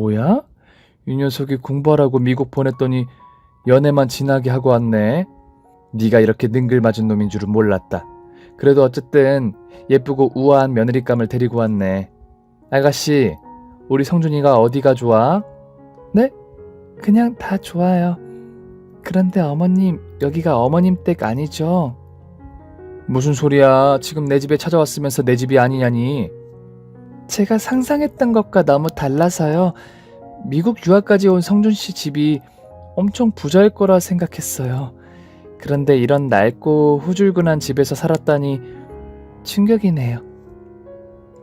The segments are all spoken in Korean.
뭐야? 이 녀석이 공부하라고 미국 보냈더니 연애만 진하게 하고 왔네. 네가 이렇게 능글맞은 놈인 줄은 몰랐다. 그래도 어쨌든 예쁘고 우아한 며느리감을 데리고 왔네. 아가씨, 우리 성준이가 어디가 좋아? 네? 그냥 다 좋아요. 그런데 어머님, 여기가 어머님 댁 아니죠? 무슨 소리야? 지금 내 집에 찾아왔으면서 내 집이 아니냐니? 제가 상상했던 것과 너무 달라서요. 미국 유학까지 온 성준 씨 집이 엄청 부자일 거라 생각했어요. 그런데 이런 낡고 후줄근한 집에서 살았다니 충격이네요.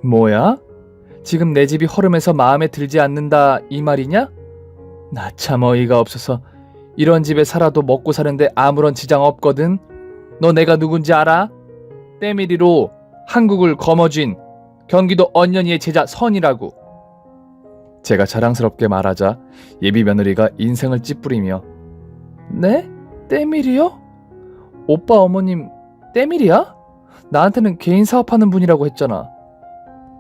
뭐야? 지금 내 집이 허름해서 마음에 들지 않는다 이 말이냐? 나 참 어이가 없어서. 이런 집에 살아도 먹고 사는데 아무런 지장 없거든. 너 내가 누군지 알아? 때밀이로 한국을 거머쥔 경기도 언년이의 제자 선이라고. 제가 자랑스럽게 말하자 예비 며느리가 인생을 찌푸리며 네? 때밀이요? 오빠 어머님 때밀이야? 나한테는 개인 사업하는 분이라고 했잖아.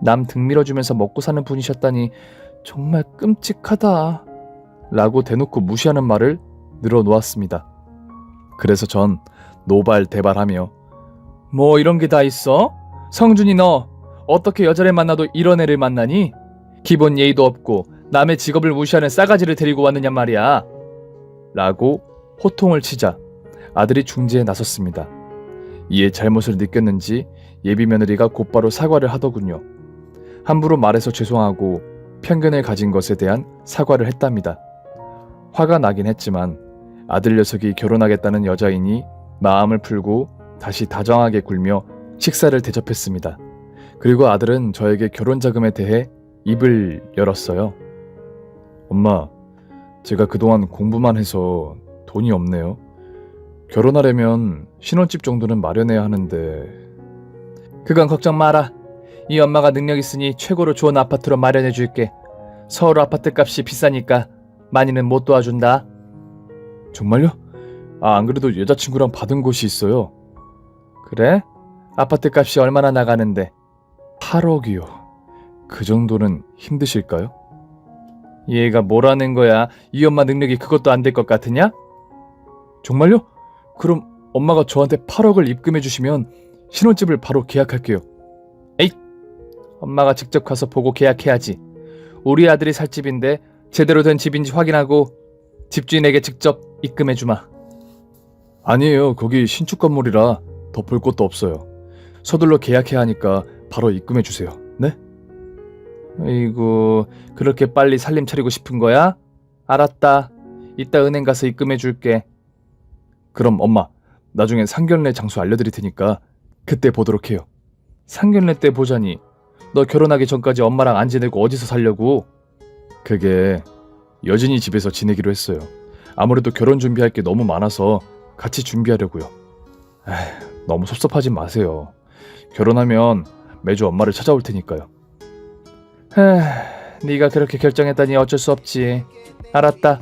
남 등 밀어주면서 먹고 사는 분이셨다니 정말 끔찍하다 라고 대놓고 무시하는 말을 늘어놓았습니다. 그래서 전 노발대발하며 뭐 이런 게 다 있어? 성준이 너 어떻게 여자를 만나도 이런 애를 만나니? 기본 예의도 없고 남의 직업을 무시하는 싸가지를 데리고 왔느냐 말이야 라고 호통을 치자 아들이 중재에 나섰습니다. 이에 잘못을 느꼈는지 예비 며느리가 곧바로 사과를 하더군요. 함부로 말해서 죄송하고 편견을 가진 것에 대한 사과를 했답니다. 화가 나긴 했지만 아들 녀석이 결혼하겠다는 여자이니 마음을 풀고 다시 다정하게 굴며 식사를 대접했습니다. 그리고 아들은 저에게 결혼 자금에 대해 입을 열었어요. 엄마, 제가 그동안 공부만 해서 돈이 없네요. 결혼하려면 신혼집 정도는 마련해야 하는데. 그건 걱정 마라. 이 엄마가 능력 있으니 최고로 좋은 아파트로 마련해 줄게. 서울 아파트 값이 비싸니까 많이는 못 도와준다. 정말요? 안 그래도 여자친구랑 받은 곳이 있어요. 그래? 아파트 값이 얼마나 나가는데? 8억이요. 그 정도는 힘드실까요? 얘가 뭐라는 거야? 이 엄마 능력이 그것도 안 될 것 같으냐? 정말요? 그럼 엄마가 저한테 8억을 입금해 주시면 신혼집을 바로 계약할게요. 에잇! 엄마가 직접 가서 보고 계약해야지. 우리 아들이 살 집인데 제대로 된 집인지 확인하고 집주인에게 직접 입금해 주마. 아니에요. 거기 신축 건물이라 더 볼 것도 없어요. 서둘러 계약해야 하니까 바로 입금해 주세요. 네? 아이고, 그렇게 빨리 살림 차리고 싶은 거야? 알았다. 이따 은행 가서 입금해 줄게. 그럼 엄마, 나중에 상견례 장소 알려드릴 테니까 그때 보도록 해요. 상견례 때 보자니 너 결혼하기 전까지 엄마랑 안 지내고 어디서 살려고? 그게 여진이 집에서 지내기로 했어요. 아무래도 결혼 준비할 게 너무 많아서 같이 준비하려고요. 너무 섭섭하지 마세요. 결혼하면 매주 엄마를 찾아올 테니까요. 네가 그렇게 결정했다니 어쩔 수 없지. 알았다.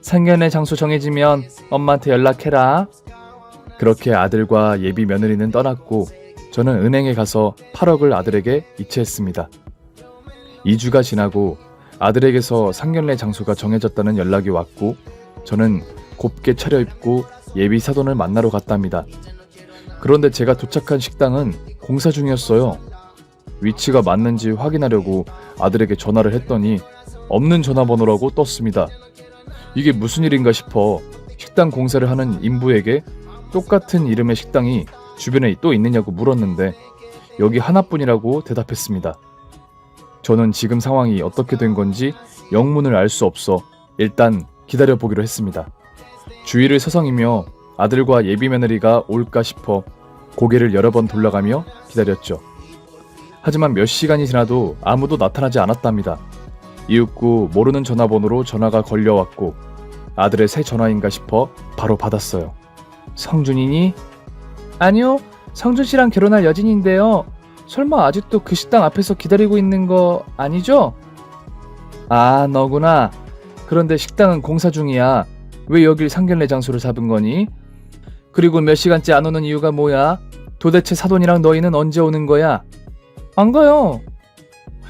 상견례 장소 정해지면 엄마한테 연락해라. 그렇게 아들과 예비 며느리는 떠났고 저는 은행에 가서 8억을 아들에게 이체했습니다. 2주가 지나고 아들에게서 상견례 장소가 정해졌다는 연락이 왔고 저는 곱게 차려입고 예비 사돈을 만나러 갔답니다. 그런데 제가 도착한 식당은 공사 중이었어요. 위치가 맞는지 확인하려고 아들에게 전화를 했더니 없는 전화번호라고 떴습니다. 이게 무슨 일인가 싶어 식당 공사를 하는 인부에게 똑같은 이름의 식당이 주변에 또 있느냐고 물었는데 여기 하나뿐이라고 대답했습니다. 저는 지금 상황이 어떻게 된 건지 영문을 알 수 없어 일단 기다려보기로 했습니다. 주위를 서성이며 아들과 예비 며느리가 올까 싶어 고개를 여러 번 돌려가며 기다렸죠. 하지만 몇 시간이 지나도 아무도 나타나지 않았답니다. 이윽고 모르는 전화번호로 전화가 걸려왔고 아들의 새 전화인가 싶어 바로 받았어요. 성준이니? 아니요, 성준씨랑 결혼할 여진인데요. 설마 아직도 그 식당 앞에서 기다리고 있는 거 아니죠? 아, 너구나. 그런데 식당은 공사 중이야. 왜 여길 상견례 장소를 잡은 거니? 그리고 몇 시간째 안 오는 이유가 뭐야? 도대체 사돈이랑 너희는 언제 오는 거야? 안 가요.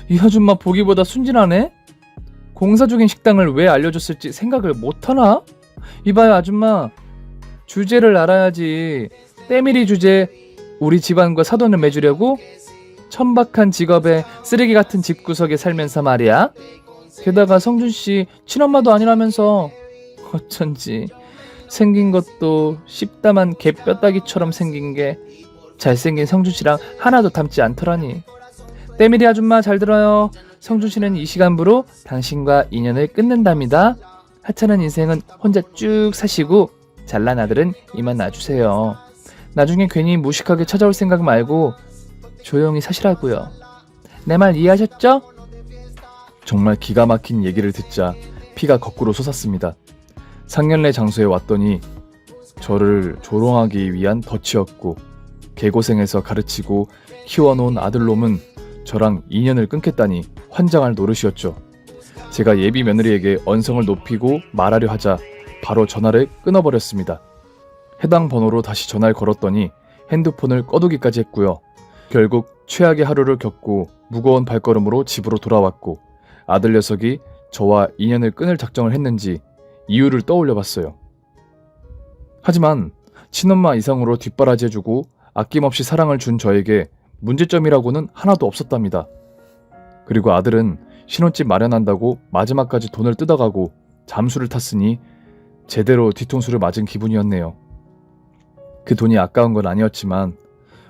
이 아줌마 보기보다 순진하네? 공사 중인 식당을 왜 알려줬을지 생각을 못하나? 이봐요 아줌마, 주제를 알아야지. 때밀이 주제 우리 집안과 사돈을 맺으려고? 천박한 직업에 쓰레기 같은 집구석에 살면서 말이야. 게다가 성준씨 친엄마도 아니라면서. 어쩐지 생긴 것도 씹다만 개뼈다귀처럼 생긴 게 잘생긴 성준씨랑 하나도 닮지 않더라니. 때밀이 아줌마 잘 들어요. 성준씨는 이 시간부로 당신과 인연을 끊는답니다. 하찮은 인생은 혼자 쭉 사시고 잘난 아들은 이만 놔주세요. 나중에 괜히 무식하게 찾아올 생각 말고 조용히 사시라고요. 내 말 이해하셨죠? 정말 기가 막힌 얘기를 듣자 피가 거꾸로 솟았습니다. 상견례 장소에 왔더니 저를 조롱하기 위한 덫이었고, 개고생해서 가르치고 키워놓은 아들놈은 저랑 인연을 끊겠다니 환장할 노릇이었죠. 제가 예비 며느리에게 언성을 높이고 말하려 하자 바로 전화를 끊어버렸습니다. 해당 번호로 다시 전화를 걸었더니 핸드폰을 꺼두기까지 했고요. 결국 최악의 하루를 겪고 무거운 발걸음으로 집으로 돌아왔고, 아들 녀석이 저와 인연을 끊을 작정을 했는지 이유를 떠올려 봤어요. 하지만 친엄마 이상으로 뒷바라지해주고 아낌없이 사랑을 준 저에게 문제점이라고는 하나도 없었답니다. 그리고 아들은 신혼집 마련한다고 마지막까지 돈을 뜯어가고 잠수를 탔으니 제대로 뒤통수를 맞은 기분이었네요. 그 돈이 아까운 건 아니었지만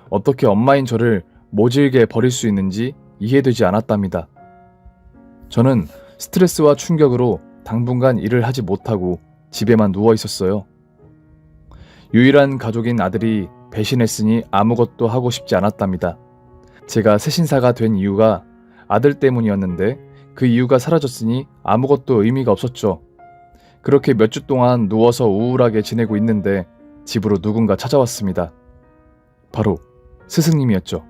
어떻게 엄마인 저를 모질게 버릴 수 있는지 이해되지 않았답니다. 저는 스트레스와 충격으로 당분간 일을 하지 못하고 집에만 누워 있었어요. 유일한 가족인 아들이 배신했으니 아무것도 하고 싶지 않았답니다. 제가 새신사가 된 이유가 아들 때문이었는데 그 이유가 사라졌으니 아무것도 의미가 없었죠. 그렇게 몇 주 동안 누워서 우울하게 지내고 있는데 집으로 누군가 찾아왔습니다. 바로 스승님이었죠.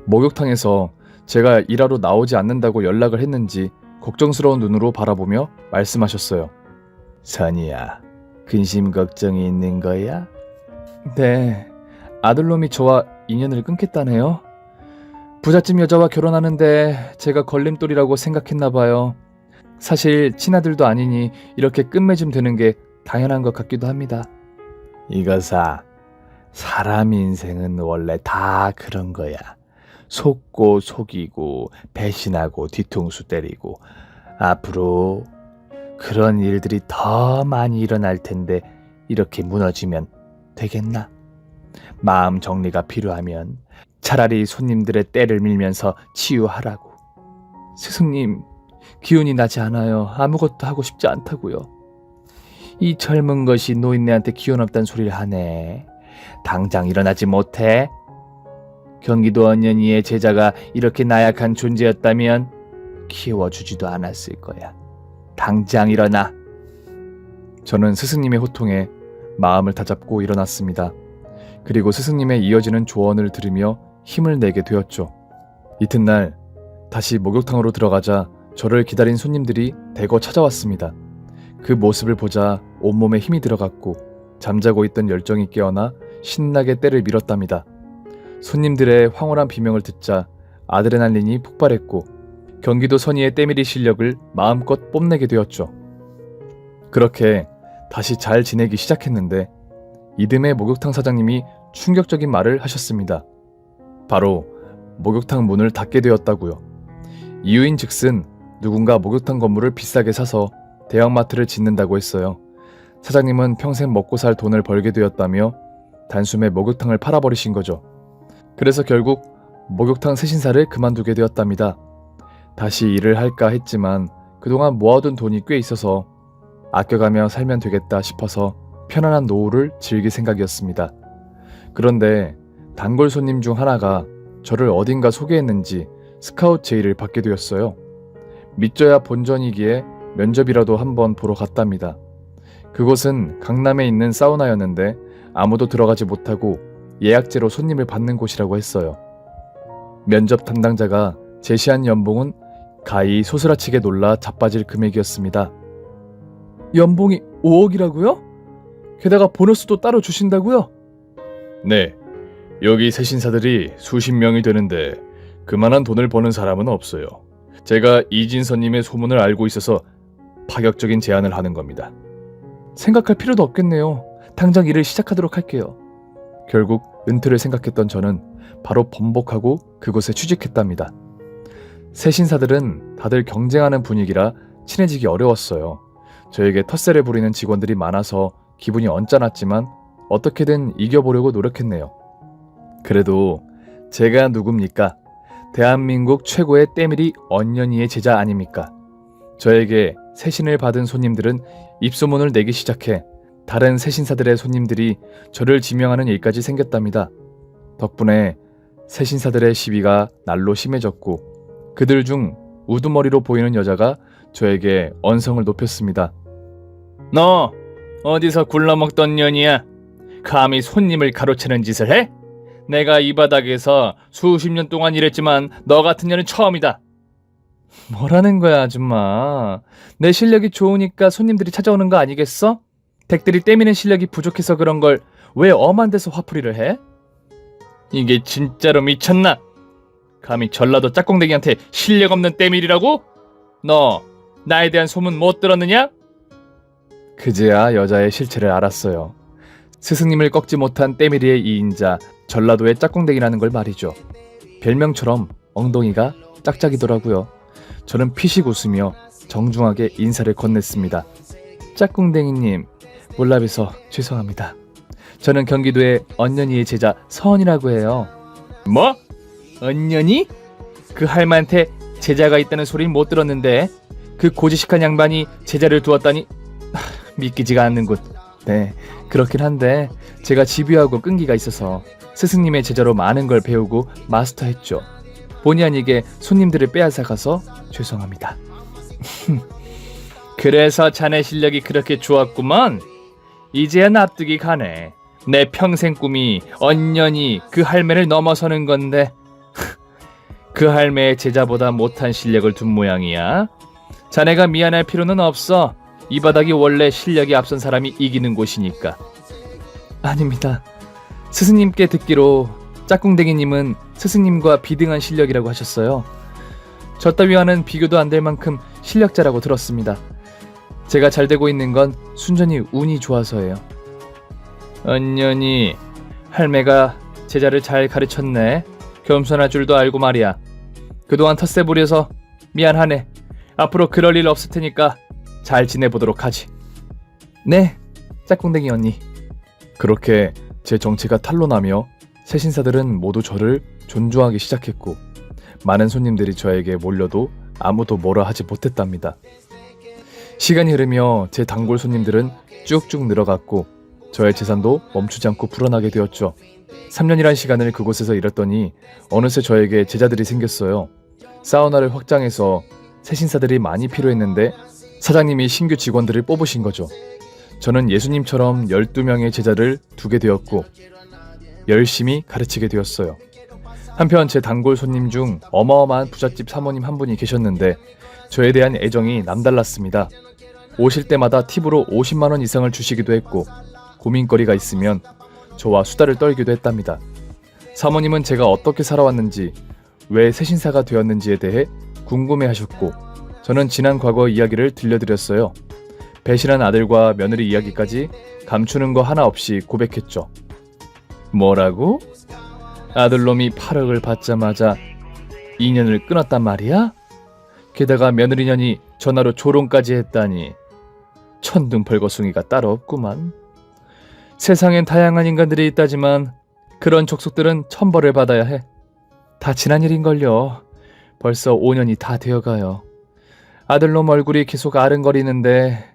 목욕탕에서 제가 일하러 나오지 않는다고 연락을 했는지 걱정스러운 눈으로 바라보며 말씀하셨어요. 선이야, 근심 걱정이 있는 거야? 네, 아들놈이 저와 인연을 끊겠다네요. 부잣집 여자와 결혼하는데 제가 걸림돌이라고 생각했나봐요. 사실 친아들도 아니니 이렇게 끝맺음 되는 게 당연한 것 같기도 합니다. 이거사, 사람 인생은 원래 다 그런 거야. 속고 속이고 배신하고 뒤통수 때리고. 앞으로 그런 일들이 더 많이 일어날 텐데 이렇게 무너지면 되겠나? 마음 정리가 필요하면 차라리 손님들의 때를 밀면서 치유하라고. 스승님, 기운이 나지 않아요. 아무것도 하고 싶지 않다고요. 이 젊은 것이 노인네한테 기운 없단 소리를 하네. 당장 일어나지 못해? 경기도 언년이의 제자가 이렇게 나약한 존재였다면 키워주지도 않았을 거야. 당장 일어나. 저는 스승님의 호통에 마음을 다잡고 일어났습니다. 그리고 스승님의 이어지는 조언을 들으며 힘을 내게 되었죠. 이튿날 다시 목욕탕으로 들어가자 저를 기다린 손님들이 대거 찾아왔습니다. 그 모습을 보자 온몸에 힘이 들어갔고 잠자고 있던 열정이 깨어나 신나게 때를 밀었답니다. 손님들의 황홀한 비명을 듣자 아드레날린이 폭발했고 경기도 선의의 때밀이 실력을 마음껏 뽐내게 되었죠. 그렇게 다시 잘 지내기 시작했는데 이듬해 목욕탕 사장님이 충격적인 말을 하셨습니다. 바로 목욕탕 문을 닫게 되었다고요. 이유인즉슨 누군가 목욕탕 건물을 비싸게 사서 대형마트를 짓는다고 했어요. 사장님은 평생 먹고 살 돈을 벌게 되었다며 단숨에 목욕탕을 팔아버리신 거죠. 그래서 결국 목욕탕 새신사를 그만두게 되었답니다. 다시 일을 할까 했지만 그동안 모아둔 돈이 꽤 있어서 아껴가며 살면 되겠다 싶어서 편안한 노후를 즐길 생각이었습니다. 그런데 단골 손님 중 하나가 저를 어딘가 소개했는지 스카우트 제의를 받게 되었어요. 믿져야 본전이기에 면접이라도 한번 보러 갔답니다. 그곳은 강남에 있는 사우나였는데 아무도 들어가지 못하고 예약제로 손님을 받는 곳이라고 했어요. 면접 담당자가 제시한 연봉은 가히 소스라치게 놀라 자빠질 금액이었습니다. 연봉이 5억이라고요? 게다가 보너스도 따로 주신다고요? 네, 여기 새신사들이 수십 명이 되는데 그만한 돈을 버는 사람은 없어요. 제가 이진서님의 소문을 알고 있어서 파격적인 제안을 하는 겁니다. 생각할 필요도 없겠네요. 당장 일을 시작하도록 할게요. 결국 은퇴를 생각했던 저는 바로 번복하고 그곳에 취직했답니다. 새 신사들은 다들 경쟁하는 분위기라 친해지기 어려웠어요. 저에게 텃세를 부리는 직원들이 많아서 기분이 언짢았지만 어떻게든 이겨보려고 노력했네요. 그래도 제가 누굽니까? 대한민국 최고의 때밀이 언년이의 제자 아닙니까? 저에게 세신을 받은 손님들은 입소문을 내기 시작해 다른 세신사들의 손님들이 저를 지명하는 일까지 생겼답니다. 덕분에 세신사들의 시비가 날로 심해졌고 그들 중 우두머리로 보이는 여자가 저에게 언성을 높였습니다. 너 어디서 굴러먹던 년이야? 감히 손님을 가로채는 짓을 해? 내가 이 바닥에서 수십 년 동안 일했지만 너 같은 년은 처음이다. 뭐라는 거야 아줌마. 내 실력이 좋으니까 손님들이 찾아오는 거 아니겠어? 댁들이 떼미는 실력이 부족해서 그런 걸 왜 엄한 데서 화풀이를 해? 이게 진짜로 미쳤나? 감히 전라도 짝꿍댕이한테 실력 없는 떼밀이라고? 너 나에 대한 소문 못 들었느냐? 그제야 여자의 실체를 알았어요. 스승님을 꺾지 못한 떼밀이의 2인자 전라도의 짝꿍댕이라는 걸 말이죠. 별명처럼 엉덩이가 짝짝이더라고요. 저는 피식 웃으며 정중하게 인사를 건넸습니다. 짝꿍댕이님, 몰라봬서 죄송합니다. 저는 경기도의 언년이의 제자 서원이라고 해요. 뭐? 언년이? 그 할매한테 제자가 있다는 소리는 못 들었는데 그 고지식한 양반이 제자를 두었다니 믿기지가 않는군. 네, 그렇긴 한데 제가 집요하고 끈기가 있어서 스승님의 제자로 많은 걸 배우고 마스터했죠. 본의 아니게 손님들을 빼앗아가서 죄송합니다. 그래서 자네 실력이 그렇게 좋았구먼. 이제야 납득이 가네. 내 평생 꿈이 언년이 그 할매를 넘어서는 건데 그 할매의 제자보다 못한 실력을 둔 모양이야. 자네가 미안할 필요는 없어. 이 바닥이 원래 실력이 앞선 사람이 이기는 곳이니까. 아닙니다. 스승님께 듣기로 짝꿍댕이님은 스승님과 비등한 실력이라고 하셨어요. 저 따위와는 비교도 안 될 만큼 실력자라고 들었습니다. 제가 잘 되고 있는 건 순전히 운이 좋아서예요. 언년이 할매가 제자를 잘 가르쳤네. 겸손할 줄도 알고 말이야. 그동안 텃세 부려서 미안하네. 앞으로 그럴 일 없을 테니까 잘 지내보도록 하지. 네, 짝꿍댕이 언니. 그렇게 제 정체가 탄로나며 새신사들은 모두 저를 존중하기 시작했고 많은 손님들이 저에게 몰려도 아무도 뭐라 하지 못했답니다. 시간이 흐르며 제 단골 손님들은 쭉쭉 늘어갔고 저의 재산도 멈추지 않고 불어나게 되었죠. 3년이란 시간을 그곳에서 일했더니 어느새 저에게 제자들이 생겼어요. 사우나를 확장해서 새신사들이 많이 필요했는데 사장님이 신규 직원들을 뽑으신 거죠. 저는 예수님처럼 12명의 제자를 두게 되었고 열심히 가르치게 되었어요. 한편 제 단골 손님 중 어마어마한 부잣집 사모님 한 분이 계셨는데 저에 대한 애정이 남달랐습니다. 오실 때마다 팁으로 50만 원 이상을 주시기도 했고 고민거리가 있으면 저와 수다를 떨기도 했답니다. 사모님은 제가 어떻게 살아왔는지, 왜 새신사가 되었는지에 대해 궁금해하셨고 저는 지난 과거 이야기를 들려드렸어요. 배신한 아들과 며느리 이야기까지 감추는 거 하나 없이 고백했죠. 뭐라고? 아들놈이 8억을 받자마자 인연을 끊었단 말이야? 게다가 며느리년이 전화로 조롱까지 했다니 천둥벌거숭이가 따로 없구만. 세상엔 다양한 인간들이 있다지만 그런 족속들은 천벌을 받아야 해. 다 지난 일인걸요. 벌써 5년이 다 되어가요. 아들놈 얼굴이 계속 아른거리는데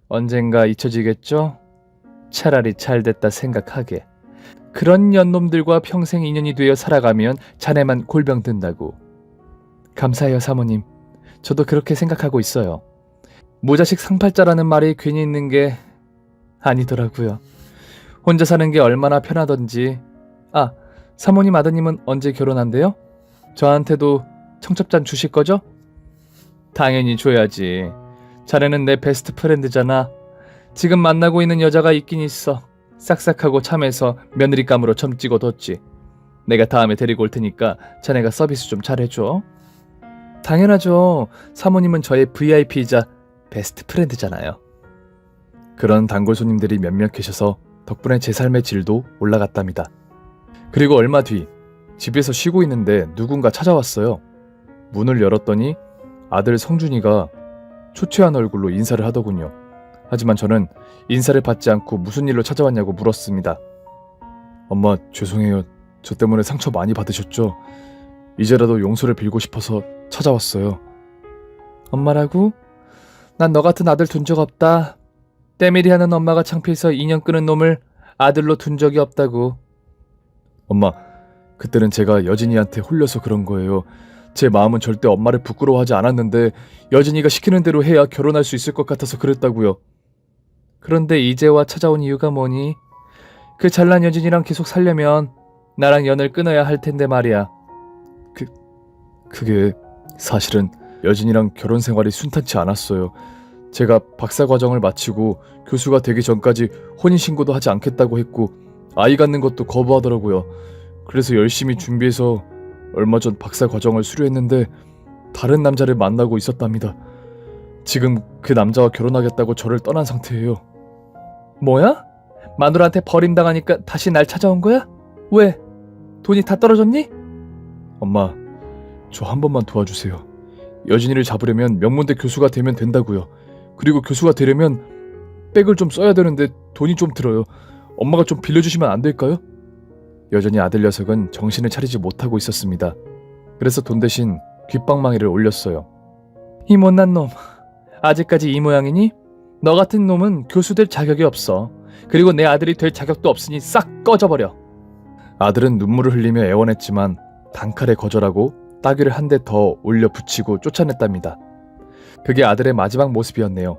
언젠가 잊혀지겠죠? 차라리 잘됐다 생각하게. 그런 년놈들과 평생 인연이 되어 살아가면 자네만 골병 든다고. 감사해요 사모님. 저도 그렇게 생각하고 있어요. 무자식 상팔자라는 말이 괜히 있는 게 아니더라고요. 혼자 사는 게 얼마나 편하던지. 아, 사모님 아드님은 언제 결혼한대요? 저한테도 청첩장 주실 거죠? 당연히 줘야지. 자네는 내 베스트 프렌드잖아. 지금 만나고 있는 여자가 있긴 있어. 싹싹하고 참해서 며느리감으로 점 찍어뒀지. 내가 다음에 데리고 올 테니까 자네가 서비스 좀 잘해줘. 당연하죠. 사모님은 저의 VIP이자 베스트 프렌드잖아요. 그런 단골 손님들이 몇몇 계셔서 덕분에 제 삶의 질도 올라갔답니다. 그리고 얼마 뒤 집에서 쉬고 있는데 누군가 찾아왔어요. 문을 열었더니 아들 성준이가 초췌한 얼굴로 인사를 하더군요. 하지만 저는 인사를 받지 않고 무슨 일로 찾아왔냐고 물었습니다. 엄마, 죄송해요. 저 때문에 상처 많이 받으셨죠? 이제라도 용서를 빌고 싶어서 찾아왔어요. 엄마라고? 난 너 같은 아들 둔 적 없다. 때밀이 하는 엄마가 창피해서 인연 끄는 놈을 아들로 둔 적이 없다고. 엄마, 그때는 제가 여진이한테 홀려서 그런 거예요. 제 마음은 절대 엄마를 부끄러워하지 않았는데 여진이가 시키는 대로 해야 결혼할 수 있을 것 같아서 그랬다고요. 그런데 이제와 찾아온 이유가 뭐니? 그 잘난 여진이랑 계속 살려면 나랑 연을 끊어야 할 텐데 말이야. 그게 사실은 여진이랑 결혼 생활이 순탄치 않았어요. 제가 박사 과정을 마치고 교수가 되기 전까지 혼인신고도 하지 않겠다고 했고 아이 갖는 것도 거부하더라고요. 그래서 열심히 준비해서 얼마 전 박사 과정을 수료했는데 다른 남자를 만나고 있었답니다. 지금 그 남자와 결혼하겠다고 저를 떠난 상태예요. 뭐야? 마누라한테 버림당하니까 다시 날 찾아온 거야? 왜? 돈이 다 떨어졌니? 엄마, 저 한 번만 도와주세요. 여진이를 잡으려면 명문대 교수가 되면 된다고요. 그리고 교수가 되려면 백을 좀 써야 되는데 돈이 좀 들어요. 엄마가 좀 빌려주시면 안 될까요? 여전히 아들 녀석은 정신을 차리지 못하고 있었습니다. 그래서 돈 대신 귓방망이를 올렸어요. 이 못난 놈, 아직까지 이 모양이니? 너 같은 놈은 교수 될 자격이 없어. 그리고 내 아들이 될 자격도 없으니 싹 꺼져버려. 아들은 눈물을 흘리며 애원했지만 단칼에 거절하고 따귀를 한 대 더 올려 붙이고 쫓아냈답니다. 그게 아들의 마지막 모습이었네요.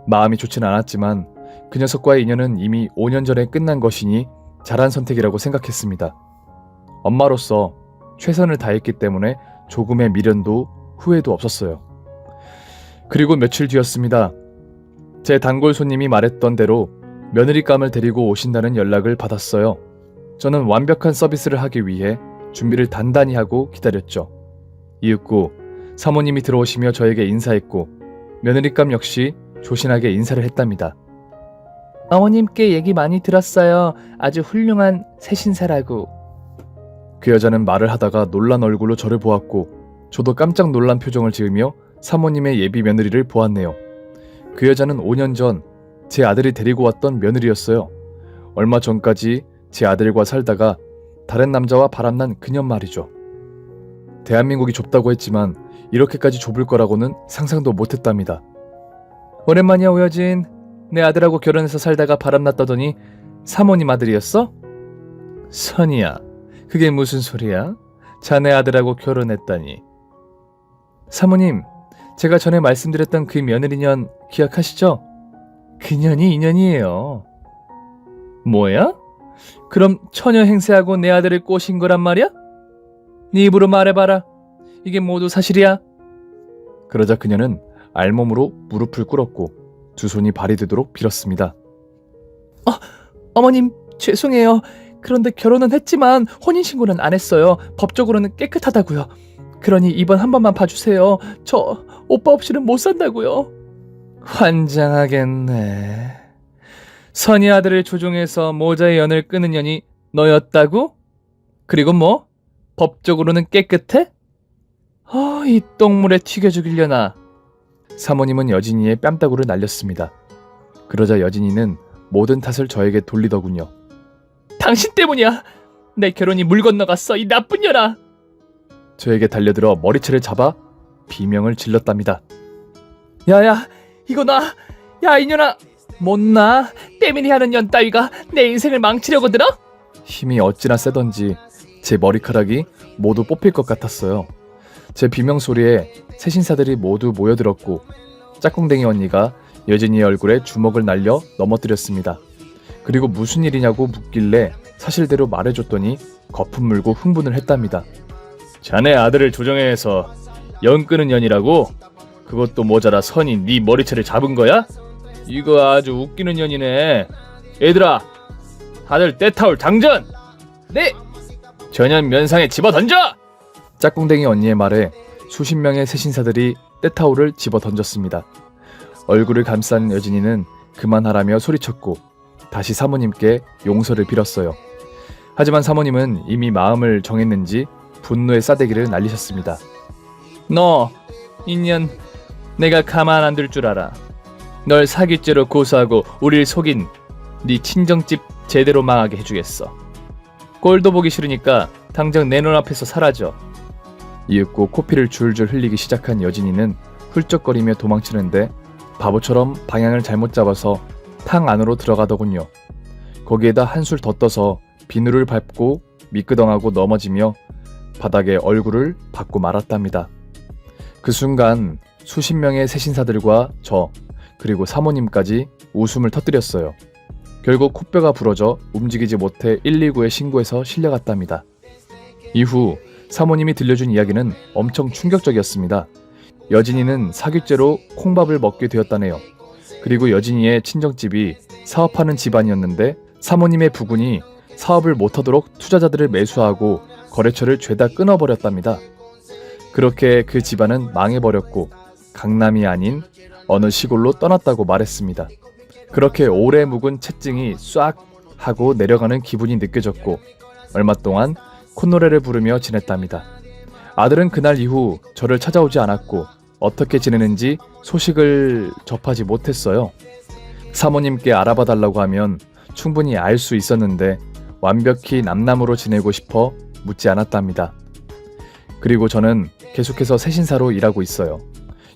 마음이 좋진 않았지만 그 녀석과의 인연은 이미 5년 전에 끝난 것이니 잘한 선택이라고 생각했습니다. 엄마로서 최선을 다했기 때문에 조금의 미련도 후회도 없었어요. 그리고 며칠 뒤였습니다. 제 단골 손님이 말했던 대로 며느리감을 데리고 오신다는 연락을 받았어요. 저는 완벽한 서비스를 하기 위해 준비를 단단히 하고 기다렸죠. 이윽고 사모님이 들어오시며 저에게 인사했고 며느리감 역시 조신하게 인사를 했답니다. 어머님께 얘기 많이 들었어요. 아주 훌륭한 새신사라고. 그 여자는 말을 하다가 놀란 얼굴로 저를 보았고 저도 깜짝 놀란 표정을 지으며 사모님의 예비 며느리를 보았네요. 그 여자는 5년 전 제 아들이 데리고 왔던 며느리였어요. 얼마 전까지 제 아들과 살다가 다른 남자와 바람난 그년 말이죠. 대한민국이 좁다고 했지만 이렇게까지 좁을 거라고는 상상도 못했답니다. 오랜만이야 오여진. 내 아들하고 결혼해서 살다가 바람났다더니 사모님 아들이었어? 선이야, 그게 무슨 소리야? 자네 아들하고 결혼했다니. 사모님, 제가 전에 말씀드렸던 그 며느리년 기억하시죠? 그년이 인연이에요. 뭐야? 그럼 처녀 행세하고 내 아들을 꼬신 거란 말이야? 네 입으로 말해봐라. 이게 모두 사실이야? 그러자 그녀는 알몸으로 무릎을 꿇었고 두 손이 발이 되도록 빌었습니다. 어머님, 죄송해요. 그런데 결혼은 했지만 혼인신고는 안 했어요. 법적으로는 깨끗하다고요. 그러니 이번 한 번만 봐주세요. 저 오빠 없이는 못 산다고요. 환장하겠네. 선이 아들을 조종해서 모자의 연을 끄는 년이 너였다고? 그리고 뭐? 법적으로는 깨끗해? 이 똥물에 튀겨 죽이려나. 사모님은 여진이의 뺨따구를 날렸습니다. 그러자 여진이는 모든 탓을 저에게 돌리더군요. 당신 때문이야. 내 결혼이 물 건너갔어, 이 나쁜 년아. 저에게 달려들어 머리채를 잡아 비명을 질렀답니다. 야야, 이거 나. 야, 이년아. 못나. 때밀이 하는 년 따위가 내 인생을 망치려고 들어? 힘이 어찌나 세던지 제 머리카락이 모두 뽑힐 것 같았어요. 제 비명 소리에 새신사들이 모두 모여들었고 짝꿍댕이 언니가 여진이의 얼굴에 주먹을 날려 넘어뜨렸습니다. 그리고 무슨 일이냐고 묻길래 사실대로 말해줬더니 거품 물고 흥분을 했답니다. 자네 아들을 조정해서 연 끄는 년이라고? 그것도 모자라 선이 네 머리채를 잡은 거야? 이거 아주 웃기는 년이네. 얘들아, 다들 때타올 장전! 네! 전현 면상에 집어던져! 짝꿍댕이 언니의 말에 수십 명의 새신사들이 때타올을 집어 던졌습니다. 얼굴을 감싼 여진이는 그만하라며 소리쳤고 다시 사모님께 용서를 빌었어요. 하지만 사모님은 이미 마음을 정했는지 분노의 싸대기를 날리셨습니다. 너, 인연, 내가 가만 안 둘 줄 알아. 널 사기죄로 고소하고 우릴 속인 네 친정집 제대로 망하게 해주겠어. 꼴도 보기 싫으니까 당장 내 눈앞에서 사라져. 이윽고 코피를 줄줄 흘리기 시작한 여진이는 훌쩍거리며 도망치는데 바보처럼 방향을 잘못 잡아서 탕 안으로 들어가더군요. 거기에다 한술 더 떠서 비누를 밟고 미끄덩하고 넘어지며 바닥에 얼굴을 받고 말았답니다. 그 순간 수십 명의 새신사들과 저 그리고 사모님까지 웃음을 터뜨렸어요. 결국 코뼈가 부러져 움직이지 못해 119에 신고해서 실려갔답니다. 이후 사모님이 들려준 이야기는 엄청 충격적이었습니다. 여진이는 사기죄로 콩밥을 먹게 되었다네요. 그리고 여진이의 친정집이 사업하는 집안이었는데 사모님의 부군이 사업을 못하도록 투자자들을 매수하고 거래처를 죄다 끊어버렸답니다. 그렇게 그 집안은 망해버렸고 강남이 아닌 어느 시골로 떠났다고 말했습니다. 그렇게 오래 묵은 채증이 싹 하고 내려가는 기분이 느껴졌고 얼마 동안 콧노래를 부르며 지냈답니다. 아들은 그날 이후 저를 찾아오지 않았고 어떻게 지내는지 소식을 접하지 못했어요. 사모님께 알아봐 달라고 하면 충분히 알 수 있었는데 완벽히 남남으로 지내고 싶어 묻지 않았답니다. 그리고 저는 계속해서 새신사로 일하고 있어요.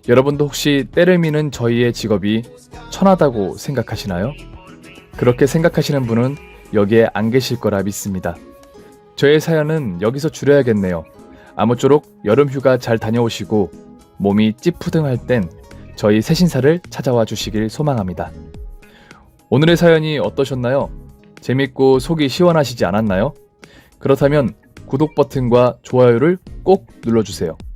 여러분도 혹시 때를 미는 저희의 직업이 천하다고 생각하시나요? 그렇게 생각하시는 분은 여기에 안 계실 거라 믿습니다. 저의 사연은 여기서 줄여야겠네요. 아무쪼록 여름휴가 잘 다녀오시고 몸이 찌푸둥할 땐 저희 새신사를 찾아와 주시길 소망합니다. 오늘의 사연이 어떠셨나요? 재밌고 속이 시원하시지 않았나요? 그렇다면 구독 버튼과 좋아요를 꼭 눌러주세요.